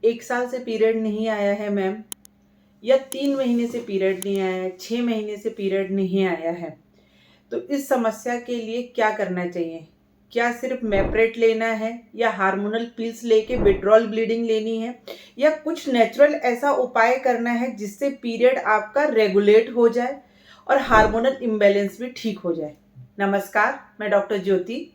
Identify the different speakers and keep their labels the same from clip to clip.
Speaker 1: 1 साल से पीरियड नहीं आया है मैम, या 3 महीने से पीरियड नहीं आया है, 6 महीने से पीरियड नहीं आया है, तो इस समस्या के लिए क्या करना चाहिए? क्या सिर्फ मेप्रेट लेना है, या हार्मोनल पिल्स लेके विड्रॉल ब्लीडिंग लेनी है, या कुछ नेचुरल ऐसा उपाय करना है जिससे पीरियड आपका रेगुलेट हो जाए और हार्मोनल इम्बैलेंस भी ठीक हो जाए? नमस्कार, मैं डॉक्टर ज्योति।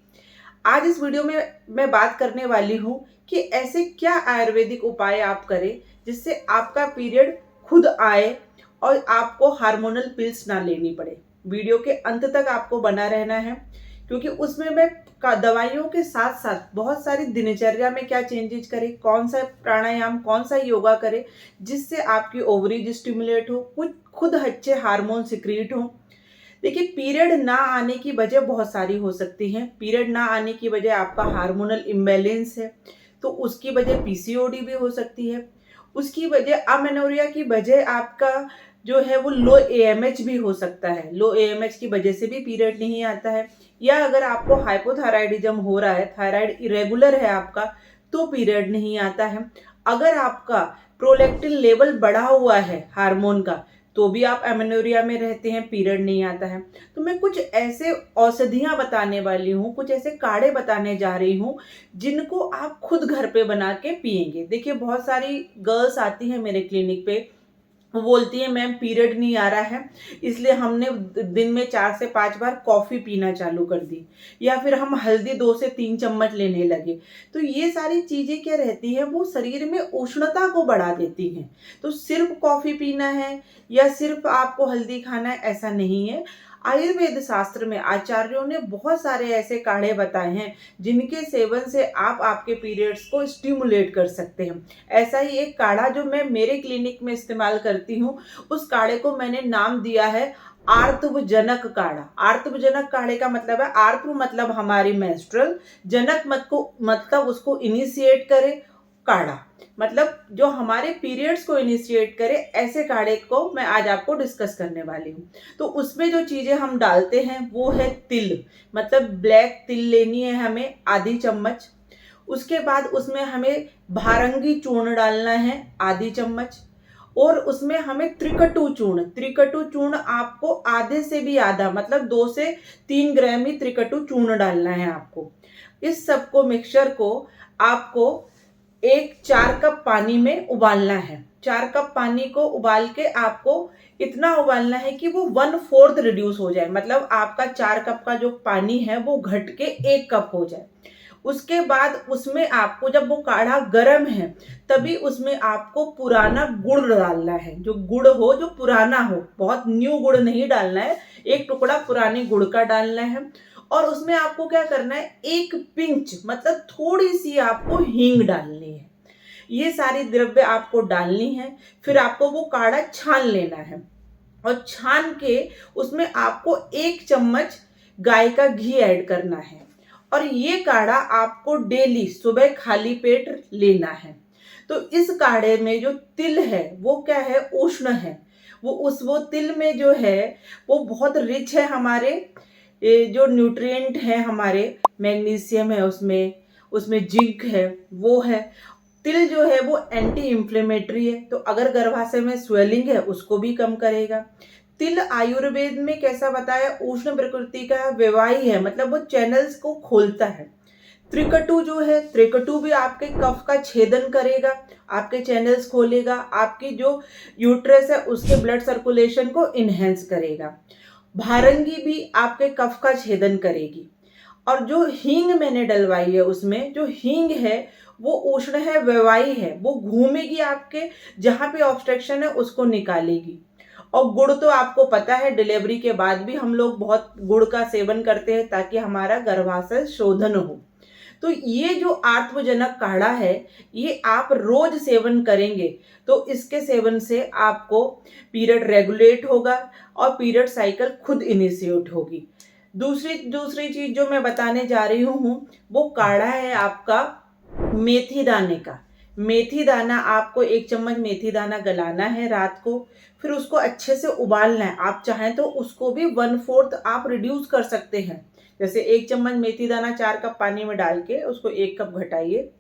Speaker 1: आज इस वीडियो में मैं बात करने वाली हूँ कि ऐसे क्या आयुर्वेदिक उपाय आप करें जिससे आपका पीरियड खुद आए और आपको हार्मोनल पिल्स ना लेनी पड़े। वीडियो के अंत तक आपको बना रहना है, क्योंकि उसमें मैं दवाइयों के साथ साथ बहुत सारी दिनचर्या में क्या चेंजेस करें, कौन सा प्राणायाम, कौन सा योगा करें जिससे आपकी ओवरीज स्टिमुलेट हो, कुछ खुद अच्छे हार्मोन सिक्रीट हो। देखिए, पीरियड ना आने की वजह बहुत सारी हो सकती हैं। पीरियड ना आने की वजह आपका हार्मोनल इम्बैलेंस है, तो उसकी वजह पीसीओडी भी हो सकती है। उसकी वजह अमेनोरिया की वजह आपका जो है वो लो एएमएच भी हो सकता है। लो एएमएच की वजह से भी पीरियड नहीं आता है। या अगर आपको हाइपोथायराइडिज्म हो रहा है, थायराइड इरेगुलर है आपका, तो पीरियड नहीं आता है। अगर आपका प्रोलैक्टिन लेवल बढ़ा हुआ है हार्मोन का, तो भी आप एमेनोरिया में रहते हैं, पीरियड नहीं आता है। तो मैं कुछ ऐसे औषधियाँ बताने वाली हूँ, कुछ ऐसे काढ़े बताने जा रही हूँ जिनको आप खुद घर पे बना के पिएंगे। देखिए, बहुत सारी गर्ल्स आती हैं मेरे क्लिनिक पे, वो बोलती है मैम पीरियड नहीं आ रहा है, इसलिए हमने दिन में 4 से 5 बार कॉफ़ी पीना चालू कर दी, या फिर हम हल्दी 2 से 3 चम्मच लेने लगे। तो ये सारी चीज़ें क्या रहती हैं, वो शरीर में उष्णता को बढ़ा देती हैं। तो सिर्फ कॉफ़ी पीना है या सिर्फ आपको हल्दी खाना है, ऐसा नहीं है। आयुर्वेद शास्त्र में आचार्यों ने बहुत सारे ऐसे काढ़े बताए हैं जिनके सेवन से आप आपके पीरियड्स को स्टिमुलेट कर सकते हैं। ऐसा ही एक काढ़ा जो मैं मेरे क्लिनिक में इस्तेमाल करती हूँ, उस काढ़े को मैंने नाम दिया है आर्तवजनक काढ़ा। आर्तवजनक काढ़े का मतलब है, आर्तव मतलब हमारी मेंस्ट्रुअल, जनक मत को मतलब उसको इनिशिएट करे, काढ़ा मतलब जो हमारे पीरियड्स को इनिशिएट करे। ऐसे काढ़े को मैं आज आपको डिस्कस करने वाली हूँ। तो उसमें जो चीज़ें हम डालते हैं वो है तिल, मतलब ब्लैक तिल लेनी है हमें आधी चम्मच। उसके बाद उसमें हमें भारंगी चूर्ण डालना है आधी चम्मच, और उसमें हमें त्रिकटु चूर्ण आपको आधे से भी आधा, मतलब 2 से 3 ग्राम ही त्रिकटु चूर्ण डालना है आपको। इस सबको मिक्सचर को आपको 4 कप पानी में उबालना है। 4 कप पानी को उबाल के आपको इतना उबालना है कि वो 1/4 रिड्यूस हो जाए, मतलब आपका 4 कप का जो पानी है वो घट के 1 कप हो जाए। उसके बाद उसमें आपको, जब वो काढ़ा गर्म है, तभी उसमें आपको पुराना गुड़ डालना है। जो गुड़ हो, जो पुराना हो, बहुत न्यू गुड़ नहीं डालना है। एक टुकड़ा पुराने गुड़ का डालना है। और उसमें आपको क्या करना है, 1 पिंच मतलब थोड़ी सी आपको हींग डालनी है। ये सारी द्रव्य आपको डालनी है। फिर आपको वो काढ़ा छान लेना है, और छान के उसमें आपको 1 चम्मच गाय का घी ऐड करना है। और ये काढ़ा आपको डेली सुबह खाली पेट लेना है। तो इस काढ़े में जो तिल है वो क्या है, उष्ण है। वो तिल में जो है वो बहुत रिच है हमारे, जो न्यूट्रिएंट है हमारे, मैग्नीशियम है उसमें, उसमें जिंक है, वो है। तिल जो है वो एंटी इंफ्लेमेटरी है, तो अगर गर्भाशय में स्वेलिंग है उसको भी कम करेगा। तिल आयुर्वेद में कैसा बताया, उष्ण प्रकृति का व्यवाही है, मतलब वो चैनल्स को खोलता है। त्रिकटु जो है, त्रिकटु भी आपके कफ का छेदन करेगा, आपके चैनल्स खोलेगा, आपकी जो यूट्रस है उसके ब्लड सर्कुलेशन को इनहेंस करेगा। भारंगी भी आपके कफ का छेदन करेगी। और जो हींग मैंने डलवाई है, उसमें जो हींग है वो उष्ण है, व्यवाही है, वो घूमेगी आपके जहाँ पे ऑब्स्ट्रक्शन है उसको निकालेगी। और गुड़ तो आपको पता है, डिलीवरी के बाद भी हम लोग बहुत गुड़ का सेवन करते हैं ताकि हमारा गर्भाशय शोधन हो। तो ये जो आत्मजनक काढ़ा है, ये आप रोज सेवन करेंगे तो इसके सेवन से आपको पीरियड रेगुलेट होगा और पीरियड साइकिल खुद इनिशिएट होगी। दूसरी दूसरी चीज जो मैं बताने जा रही हूँ वो काढ़ा है आपका मेथी दाने का। मेथी दाना आपको 1 चम्मच मेथी दाना गलाना है रात को, फिर उसको अच्छे से उबालना है। आप चाहें तो उसको भी 1/4 आप रिड्यूस कर सकते हैं। जैसे 1 चम्मच मेथी दाना 4 कप पानी में डाल के उसको 1 कप घटाइए,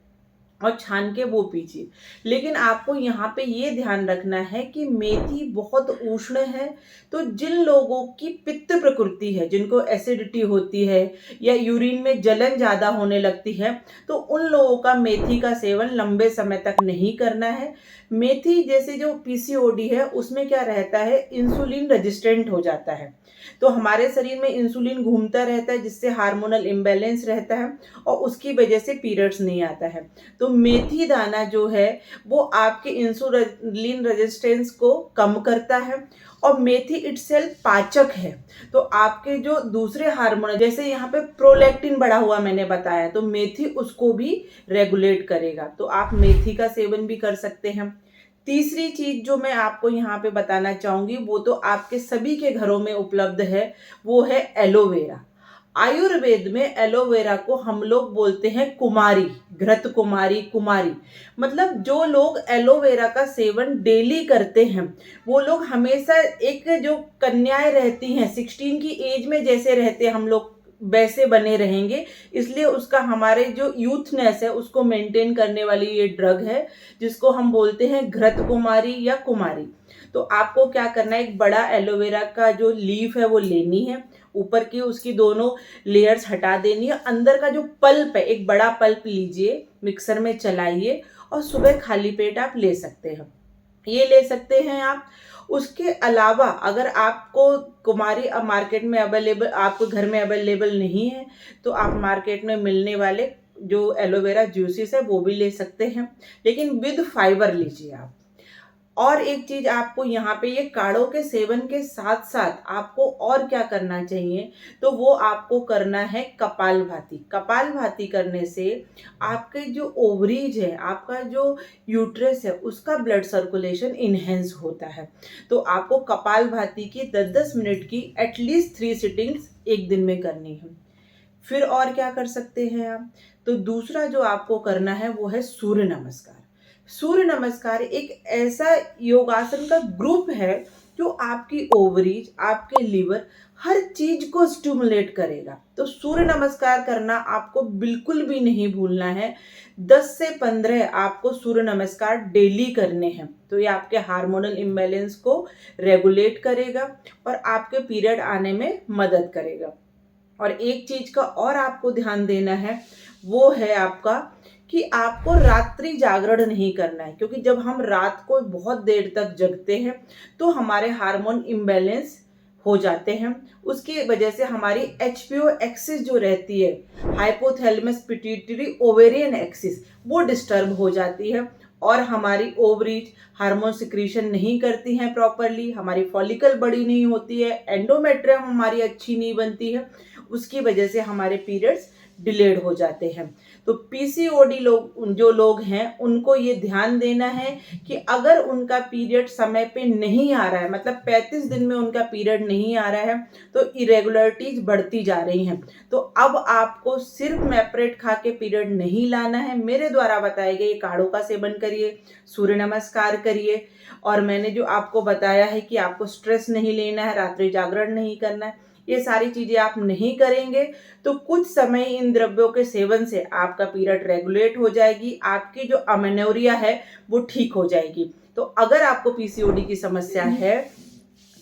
Speaker 1: और छान के वो पीजिए। लेकिन आपको यहाँ पे ये ध्यान रखना है कि मेथी बहुत उष्ण है, तो जिन लोगों की पित्त प्रकृति है, जिनको एसिडिटी होती है या यूरिन में जलन ज़्यादा होने लगती है, तो उन लोगों का मेथी का सेवन लंबे समय तक नहीं करना है। मेथी जैसे जो पीसीओडी है उसमें क्या रहता है, इंसुलिन रेजिस्टेंट हो जाता है, तो हमारे शरीर में इंसुलिन घूमता रहता है जिससे हार्मोनल इम्बैलेंस रहता है और उसकी वजह से पीरियड्स नहीं आता है। तो मेथी दाना जो है वो आपके इंसुलिन रेजिस्टेंस को कम करता है और मेथी इटसेल्फ पाचक है, तो आपके जो दूसरे हार्मोन जैसे यहाँ पे प्रोलैक्टिन बढ़ा हुआ मैंने बताया, तो मेथी उसको भी रेगुलेट करेगा, तो आप मेथी का सेवन भी कर सकते हैं। तीसरी चीज जो मैं आपको यहाँ पे बताना चाहूंगी वो तो आपके सभी के घरों में उपलब्ध है, वो है एलोवेरा। आयुर्वेद में एलोवेरा को हम लोग बोलते हैं कुमारी, घृत कुमारी, कुमारी मतलब जो लोग एलोवेरा का सेवन डेली करते हैं वो लोग हमेशा एक जो कन्याएं रहती हैं 16 की एज में जैसे रहते हैं हम लोग वैसे बने रहेंगे, इसलिए उसका हमारे जो यूथनेस है उसको मेंटेन करने वाली ये ड्रग है जिसको हम बोलते हैं घृत कुमारी या कुमारी। तो आपको क्या करना है, एक बड़ा एलोवेरा का जो लीफ है वो लेनी है, ऊपर की उसकी दोनों लेयर्स हटा देनी है, अंदर का जो पल्प है एक बड़ा पल्प लीजिए, मिक्सर में चलाइए और सुबह खाली पेट आप ले सकते हैं, ये ले सकते हैं आप। उसके अलावा अगर आपको कुमारी अब मार्केट में अवेलेबल, आपको घर में अवेलेबल नहीं है, तो आप मार्केट में मिलने वाले जो एलोवेरा जूसेस है वो भी ले सकते हैं, लेकिन विद फाइबर लीजिए आप। और एक चीज आपको यहाँ पे ये काढ़ों के सेवन के साथ साथ आपको और क्या करना चाहिए, तो वो आपको करना है कपालभाति। कपालभाति करने से आपके जो ओवरीज है, आपका जो यूट्रस है, उसका ब्लड सर्कुलेशन इन्हेंस होता है। तो आपको कपालभाति की 10-10 मिनट की एटलीस्ट 3 सिटिंग्स एक दिन में करनी है। फिर और क्या कर सकते हैं आप, तो दूसरा जो आपको करना है वो है सूर्य नमस्कार। सूर्य नमस्कार एक ऐसा योगासन का ग्रुप है जो आपकी ओवरीज, आपके लिवर, हर चीज को स्टिमुलेट करेगा। तो सूर्य नमस्कार करना आपको बिल्कुल भी नहीं भूलना है। 10 से 15 आपको सूर्य नमस्कार डेली करने हैं, तो ये आपके हार्मोनल इम्बैलेंस को रेगुलेट करेगा और आपके पीरियड आने में मदद करेगा। और एक चीज का और आपको ध्यान देना है, वो है आपका कि आपको रात्रि जागरण नहीं करना है, क्योंकि जब हम रात को बहुत देर तक जगते हैं तो हमारे हार्मोन इम्बैलेंस हो जाते हैं, उसकी वजह से हमारी एचपीओ एक्सिस जो रहती है, हाइपोथैलेमस पिट्यूटरी ओवेरियन एक्सिस, वो डिस्टर्ब हो जाती है और हमारी ओवरीज हार्मोन सिक्रीशन नहीं करती हैं प्रॉपरली, हमारी फॉलिकल बड़ी नहीं होती है, एंडोमेट्रियम हमारी अच्छी नहीं बनती है, उसकी वजह से हमारे पीरियड्स डिलेड हो जाते हैं। तो पीसीओडी जो लोग हैं उनको ये ध्यान देना है कि अगर उनका पीरियड समय पे नहीं आ रहा है, मतलब 35 दिन में उनका पीरियड नहीं आ रहा है, तो इरेगुलरिटीज बढ़ती जा रही हैं, तो अब आपको सिर्फ मैप्रेट खा के पीरियड नहीं लाना है, मेरे द्वारा बताए गए काढ़ों का सेवन करिए, सूर्य नमस्कार करिए, और मैंने जो आपको बताया है कि आपको स्ट्रेस नहीं लेना है, रात्रि जागरण नहीं करना है, ये सारी चीजें आप नहीं करेंगे तो कुछ समय इन द्रव्यों के सेवन से आपका पीरियड रेगुलेट हो जाएगी, आपकी जो अमेनोरिया है वो ठीक हो जाएगी। तो अगर आपको पीसीओडी की समस्या है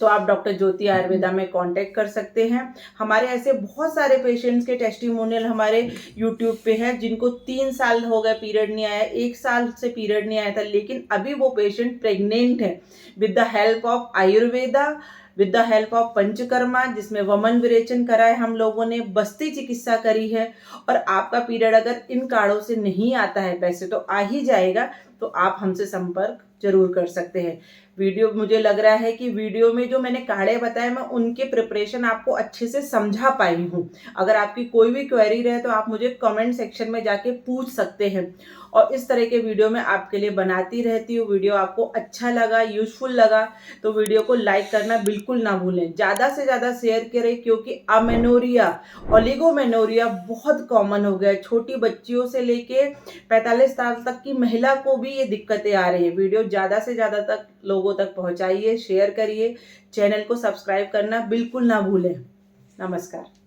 Speaker 1: तो आप डॉक्टर ज्योति आयुर्वेदा में कांटेक्ट कर सकते हैं। हमारे ऐसे बहुत सारे पेशेंट्स के टेस्टिमोनियल हमारे यूट्यूब पे हैं जिनको 3 साल हो गए पीरियड नहीं आया, 1 साल से पीरियड नहीं आया था, लेकिन अभी वो पेशेंट प्रेग्नेंट है with the help of Ayurveda, with the help of panchakarma, जिसमें वमन विरेचन करा है हम लोगों ने, बस्ती चिकित्सा करी है, और आपका पीरियड अगर इन काढ़ों से नहीं आता है, वैसे तो आ ही जाएगा, तो आप हमसे संपर्क जरूर कर सकते हैं। वीडियो, मुझे लग रहा है कि वीडियो में जो मैंने काढ़े बताए मैं उनके प्रिपरेशन आपको अच्छे से समझा पाई हूँ। अगर आपकी कोई भी क्वेरी रहे तो आप मुझे कमेंट सेक्शन में जाके पूछ सकते हैं, और इस तरह के वीडियो मैं आपके लिए बनाती रहती हूँ। वीडियो आपको अच्छा लगा, यूजफुल लगा, तो वीडियो को लाइक करना बिल्कुल ना भूलें, ज़्यादा से ज़्यादा शेयर करें, क्योंकि अमेनोरिया, ओलिगोमेनोरिया बहुत कॉमन हो गया है। छोटी बच्चियों से लेके 45 साल तक की महिला को भी ये दिक्कतें आ रही है। वीडियो ज़्यादा से ज़्यादा तक लोगों तक पहुँचाइए, शेयर करिए, चैनल को सब्सक्राइब करना बिल्कुल ना भूलें। नमस्कार।